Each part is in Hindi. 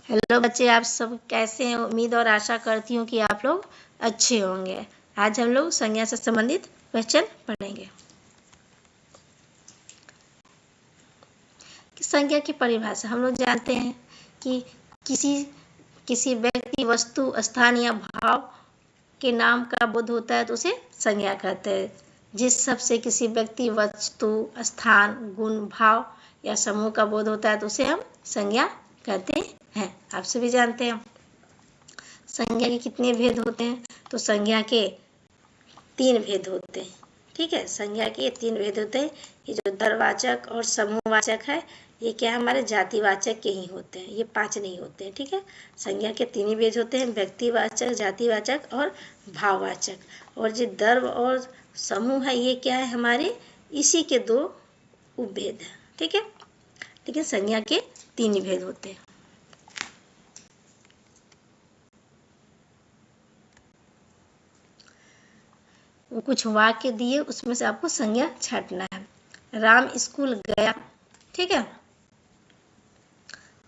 हेलो बच्चे, आप सब कैसे हैं? उम्मीद और आशा करती हूँ कि आप लोग अच्छे होंगे। आज हम लोग संज्ञा से संबंधित क्वेश्चन पढ़ेंगे। कि संज्ञा की परिभाषा हम लोग जानते हैं कि किसी व्यक्ति, वस्तु, स्थान या भाव के नाम का बोध होता है तो उसे संज्ञा कहते हैं। जिस शब्द से किसी व्यक्ति, वस्तु, स्थान, गुण, भाव या समूह का बोध होता है तो उसे हम संज्ञा कहते हैं। आप सभी जानते हैं। संज्ञा के कितने भेद होते हैं? तो संज्ञा के 3 भेद होते हैं। ठीक है, संज्ञा के 3 भेद होते हैं। ये जो दर्वाचक और समूहवाचक है, ये क्या हमारे जातिवाचक के ही होते हैं, ये 5 नहीं होते हैं। ठीक है, संज्ञा के 3 ही भेद होते हैं, व्यक्तिवाचक, जातिवाचक और भाववाचक। और जो द्रव्य और समूह है, ये क्या है हमारे इसी के 2 उपभेद है। ठीक है, लेकिन संज्ञा के 3 ही भेद होते हैं। वो कुछ वाक्य दिए, उसमें से आपको संज्ञा छांटना है। राम स्कूल गया। ठीक है,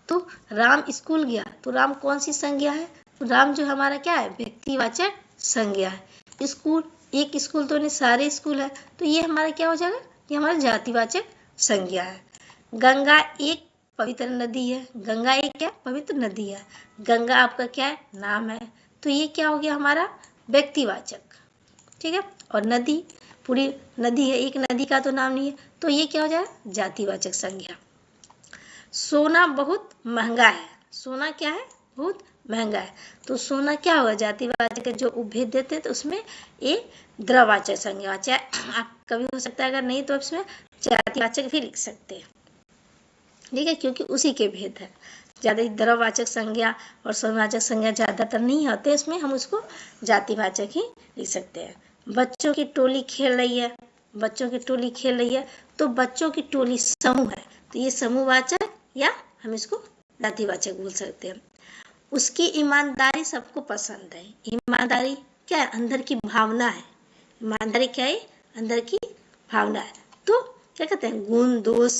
तो राम स्कूल गया, तो राम कौन सी संज्ञा है? तो राम जो हमारा क्या है? व्यक्तिवाचक संज्ञा है। स्कूल, एक स्कूल तो नहीं, सारे स्कूल है, तो ये हमारा क्या हो जाएगा? ये हमारा जातिवाचक संज्ञा है। गंगा एक पवित्र नदी है। गंगा एक क्या? पवित्र नदी है। गंगा आपका क्या है? नाम है, तो ये क्या हो गया हमारा? व्यक्तिवाचक। ठीक है, और नदी पूरी नदी है, एक नदी का तो नाम नहीं है, तो ये क्या हो जाए? जातिवाचक संज्ञा। सोना बहुत महंगा है। सोना क्या है? बहुत महंगा है, तो सोना क्या होगा? जातिवाचक जो उपभेद देते हैं तो उसमें एक द्रवाचक संज्ञा, चाहे आप कभी हो सकता है, अगर नहीं तो इसमें जातिवाचक भी लिख सकते हैं। ठीक है, क्योंकि उसी के भेद है। ज़्यादा द्रववाचक संज्ञा और समूहवाचक संज्ञा ज़्यादातर नहीं होते, इसमें हम उसको जातिवाचक ही लिख सकते हैं। बच्चों की टोली खेल रही है। बच्चों की टोली खेल रही है, तो बच्चों की टोली समूह है, तो ये समूहवाचक या हम इसको जातिवाचक बोल सकते हैं। उसकी ईमानदारी सबको पसंद है। ईमानदारी क्या है? अंदर की भावना है। ईमानदारी क्या है? अंदर की भावना है। तो क्या कहते हैं? गुण, दोष,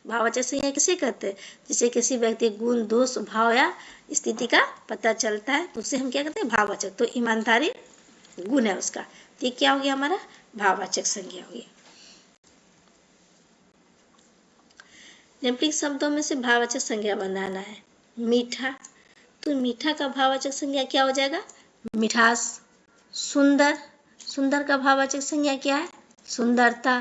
भाववाचक संज्ञा किसे कहते हैं? जिसे किसी व्यक्ति गुण, दोष, भाव या स्थिति का पता चलता है तो उसे हम क्या कहते हैं? भाववाचक। तो ईमानदारी गुण है उसका, तो ये क्या हो गया हमारा? भाववाचक संज्ञा हो गई। निम्नलिखित शब्दों में से भाववाचक संज्ञा बनाना है। मीठा, तो मीठा का भाववाचक संज्ञा क्या हो जाएगा? मिठास। सुंदर, सुंदर का भाववाचक संज्ञा क्या है? सुंदरता।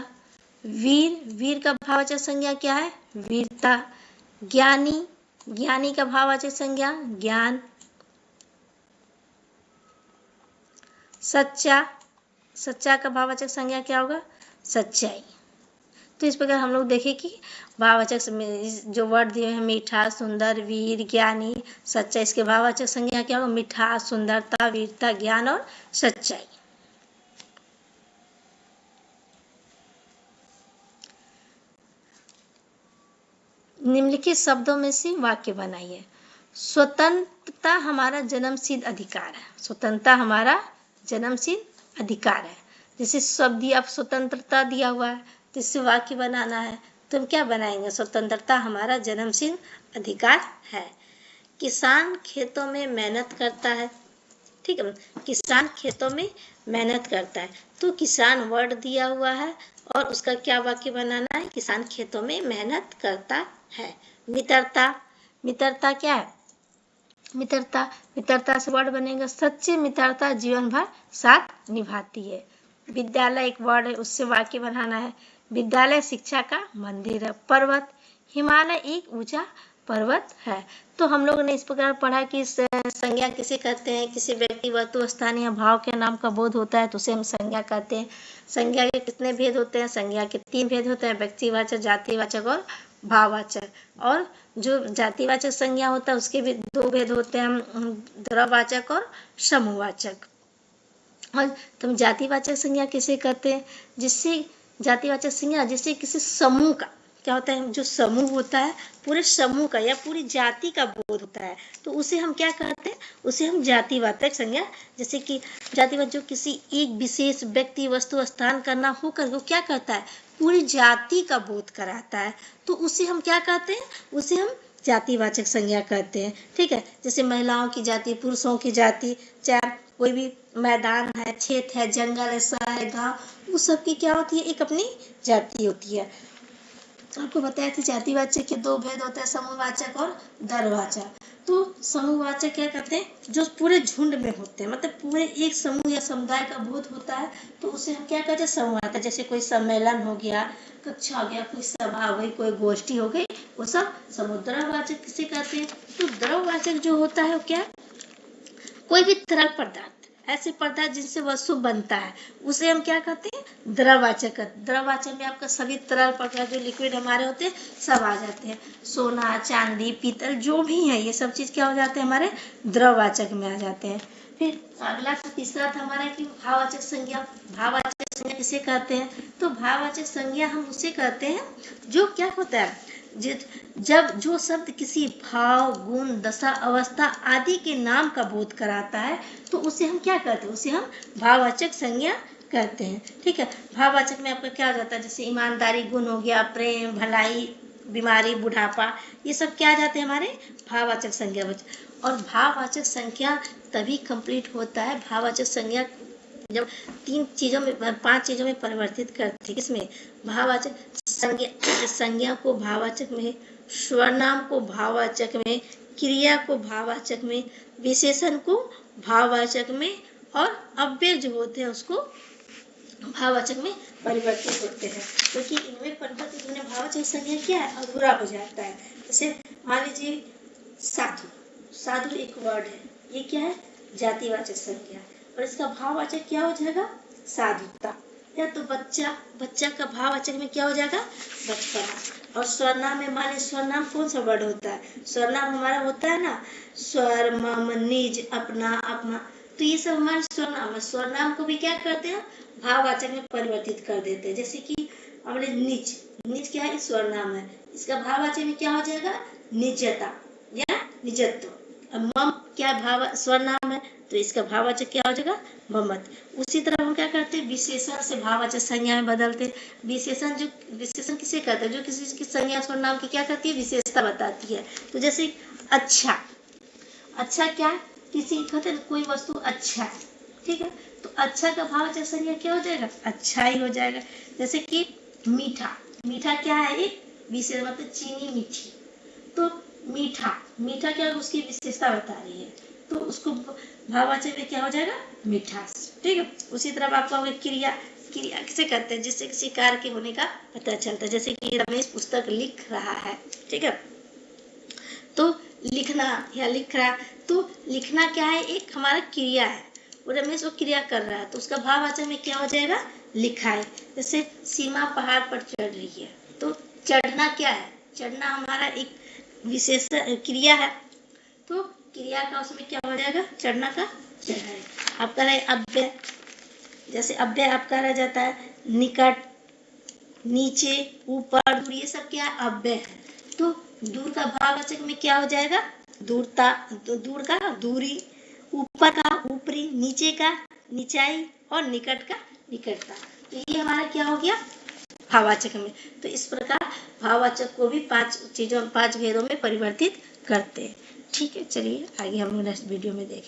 वीर, वीर का भाववाचक संज्ञा क्या है? वीरता। ज्ञानी, ज्ञानी का भाववाचक संज्ञा ज्ञान। सच्चा, सच्चा का भाववाचक संज्ञा क्या होगा? सच्चाई। तो इस प्रकार हम लोग देखें कि भाववाचक जो वर्ड दिए हैं, मीठा, सुंदर, वीर, ज्ञानी, सच्चा, इसके भाववाचक संज्ञा क्या होगा? मीठा, सुंदरता, वीरता, ज्ञान और सच्चाई। निम्नलिखित शब्दों में से वाक्य बनाइए। स्वतंत्रता हमारा जन्मसिद्ध अधिकार है। स्वतंत्रता हमारा जन्मसिद्ध अधिकार है। जैसे शब्द दिया, स्वतंत्रता दिया हुआ है, तो इससे वाक्य बनाना है, तो हम क्या बनाएंगे? स्वतंत्रता हमारा जन्मसिद्ध अधिकार है। किसान खेतों में मेहनत करता है। ठीक है, किसान खेतों में मेहनत करता है, तो किसान वर्ड दिया हुआ है और उसका क्या वाक्य बनाना है? किसान खेतों में मेहनत करता है। मित्रता, मित्रता क्या है? मित्रता, मित्रता से वर्ड बनेगा सच्ची मित्रता जीवन भर साथ निभाती है। विद्यालय एक वर्ड है, उससे वाक्य बनाना है। विद्यालय शिक्षा का मंदिर है। पर्वत, हिमालय एक ऊंचा पर्वत है। तो हम लोगों ने इस प्रकार पढ़ा कि संज्ञा किसे कहते हैं? किसी व्यक्ति, वस्तु, स्थान या भाव के नाम का बोध होता है तो उसे हम संज्ञा कहते हैं। संज्ञा के कितने भेद होते हैं? संज्ञा के 3 भेद होते हैं, व्यक्तिवाचक, जातिवाचक और भाववाचक। और जो जातिवाचक संज्ञा होता है उसके भी 2 भेद होते हैं, द्रववाचक और समूहवाचक। और तुम जातिवाचक संज्ञा किसे कहते हैं? जिससे जातिवाचक संज्ञा जिससे किसी समूह का क्या होता है? जो समूह होता है, पूरे समूह का या पूरी जाति का बोध होता है, तो उसे हम क्या कहते हैं? उसे हम जातिवाचक संज्ञा। जैसे कि जातिवाचक जो किसी एक विशेष व्यक्ति, वस्तु, स्थान का ना होकर वो क्या करता है? पूरी जाति का बोध कराता है, तो उसे हम क्या कहते हैं? उसे हम जातिवाचक संज्ञा कहते हैं। ठीक है, जैसे महिलाओं की जाति, पुरुषों की जाति, चाहे कोई भी मैदान है, खेत है, जंगल है, शहर है, गांव, उस सब की क्या होती है, एक अपनी जाति होती है। आपको बताया था जातिवाचक के दो भेद होते हैं, समूहवाचक और दलवाचक। तो समूहवाचक क्या कहते हैं, जो पूरे झुंड में होते हैं, मतलब पूरे एक समूह या समुदाय का बोध होता है, तो उसे हम क्या कहते हैं, समूहवाचक। जैसे कोई सम्मेलन हो गया, कक्षा हो गया, कोई सभा हो गई, कोई गोष्ठी हो गई, वो सब समूह। द्रववाचक किसे कहते हैं, तो द्रववाचक जो होता है वो क्या, कोई भी तरल पदार्थ, ऐसे पदार्थ जिनसे वस्तु बनता है, उसे हम क्या कहते हैं, द्रववाचक। द्रववाचक में आपका सभी तरल पदार्थ जो लिक्विड हमारे होते हैं सब आ जाते हैं, सोना, चांदी, पीतल, जो भी है, ये सब चीज क्या हो जाते हैं, हमारे द्रववाचक में आ जाते हैं। फिर अगला तीसरा था हमारा कि भाववाचक संज्ञा। भाववाचक संज्ञा किसे कहते हैं, तो भाववाचक संज्ञा हम उसे कहते हैं जो क्या होता है, जब जो शब्द किसी भाव, गुण, दशा, अवस्था आदि के नाम का बोध कराता है, तो उसे हम क्या कहते हैं, उसे हम भाववाचक संज्ञा कहते हैं। ठीक है, भाववाचक में आपका क्या हो जाता है, जैसे ईमानदारी गुण हो गया, प्रेम, भलाई, बीमारी, बुढ़ापा, ये सब क्या आ जाते हैं हमारे भाववाचक संज्ञा। और भाववाचक संज्ञा तभी कंप्लीट होता है, भाववाचक संज्ञा जब 5 चीजों में परिवर्तित करते हैं। किसमें, भाववाचक संज्ञा को भाववाचक में, सर्वनाम को भाववाचक में, क्रिया को भाववाचक में, विशेषण को भाववाचक में, और अव्यय जो होते हैं उसको भाववाचक में परिवर्तित होते हैं। क्योंकि इनमें परिवर्तित होने भाववाचक संज्ञा क्या है, अधूरा हो जाता है। जैसे मान लीजिए साधु, साधु एक वर्ड है, ये क्या है, जातिवाचक संज्ञा, और इसका भाववाचक क्या हो जाएगा, साधुता। या तो बच्चा, बच्चा का भाववाचक में क्या हो जाएगा, बचपना। और सर्वनाम में माने, सर्वनाम कौन सा वर्ड होता है, सर्वनाम हमारा होता है ना, स्वर, मम, निज, अपना, अपना, तो ये सब हमारे सर्वनाम है। सर्वनाम को भी क्या करते हैं, भाववाचक में परिवर्तित कर देते हैं। जैसे कि हमारे निज, निज क्या है, सर्वनाम है, इसका भाववाचक में क्या हो जाएगा, निजता या निजत्व। मम क्या भाव, सर्वनाम है, तो इसका भाववाचक क्या हो जाएगा, ममत। उसी तरह हम क्या करते हैं, विशेषण से भाववाचक संज्ञा में बदलते हैं। विशेषण किसे कहते हैं, जो किसी की संज्ञा सर्वनाम की क्या करती है, विशेषता बताती है। तो जैसे अच्छा, अच्छा क्या है, किसी कहते हैं कोई वस्तु अच्छा है, ठीक है, तो अच्छा का भाववाचक संज्ञा क्या हो जाएगा, अच्छा ही हो जाएगा। जैसे कि मीठा, मीठा क्या है, एक विशेष, मतलब चीनी मीठी, तो मीठा, मीठा क्या है, उसकी विशेषता बता रही है, तो उसको भाववाचक में क्या हो जाएगा, मिठास। ठीक है, उसी तरह आपका होगा क्रिया, क्रिया किसे कहते हैं, जिससे किसी कार्य के होने का पता चलता है। जैसे कि रमेश पुस्तक लिख रहा है, ठीक है, तो लिखना या लिख रहा, तो लिखना क्या है, एक हमारा क्रिया है, वो रमेश वो क्रिया कर रहा है, तो उसका भाववाचक में क्या हो जाएगा, लिखा है। जैसे सीमा पहाड़ पर चढ़ रही है, तो चढ़ना क्या है, चढ़ना हमारा एक विशेष क्रिया है, तो क्रिया का उसमें क्या हो जाएगा, चढ़ना का चढ़ाई। आपका रहे अव्यय, जैसे अव्यय आपका रह जाता है निकट, नीचे, ऊपर, दूर, ये सब क्या है, अव्यय है। तो दूर का भाववाचक में क्या हो जाएगा, दूरता, तो दूर का दूरी, ऊपर का ऊपरी, नीचे का निचाई, और निकट का निकटता। तो ये हमारा क्या हो गया, भाववाचक में। तो इस प्रकार भाववाचक को भी 5 भेदों में परिवर्तित करते हैं। ठीक है, चलिए आगे हम नेक्स्ट वीडियो में देखें।